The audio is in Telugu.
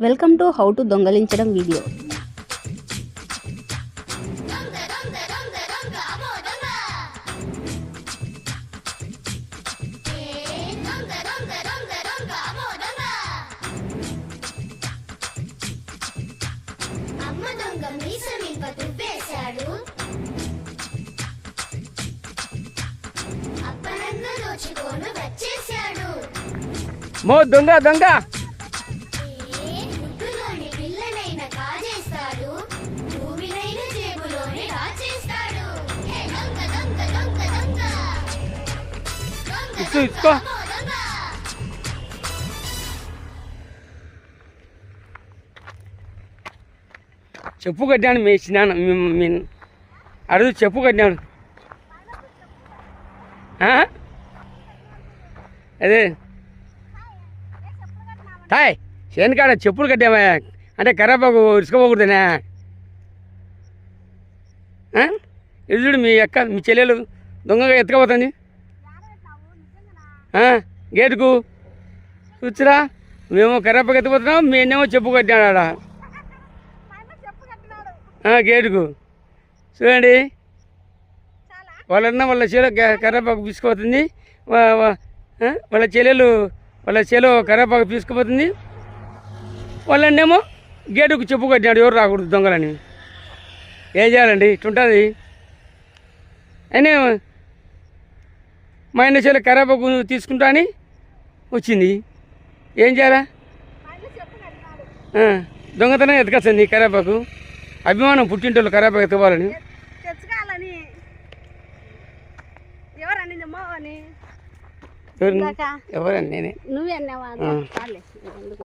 వెల్కమ్ టు హౌ టు దొంగలించడం వీడియో. మో దొంగ దొంగ ఇసుకో చెప్పు కట్టాను మేసినాను అడుగు చెప్పు కట్టినాడు. అదే తాయ్ చేనుకాడ చెప్పులు కట్టామా అంటే కరేపాకు ఇసుకపోకూడదనే. ఇది చూడు మీ అక్క మీ చెల్లెలు దొంగగా ఎత్తుకపోతుంది గేటుకు చూచురా. మేము కరేపాకు ఎత్తుకుపోతున్నాం, మేమేమో చెప్పు కట్టినాడా గేటుకు. చూడండి వాళ్ళన్న వాళ్ళ చెల్లెలు కరేపాకు తీసుకుపోతుంది, వాళ్ళ చెల్లెలు కరేపాకు తీసుకుపోతుంది, వాళ్ళన్నేమో గేటుకు చెప్పు కట్టినాడు ఎవరు రాకూడదు దొంగలని. ఏం చేయాలండి ఇట్లుంటుంది. అయినా మా ఆయన చెల్లెలు కరేపాకు తీసుకుంటా అని వచ్చింది, ఏం చేయాలా? దొంగతనం ఎత్తుకొస్తుంది కరేపాకు. అభిమానం పుట్టింటోళ్ళు కరేపాకు ఎత్తుకోవాలని. ఎవరండి? నేనే. నువ్వే అన్నావా?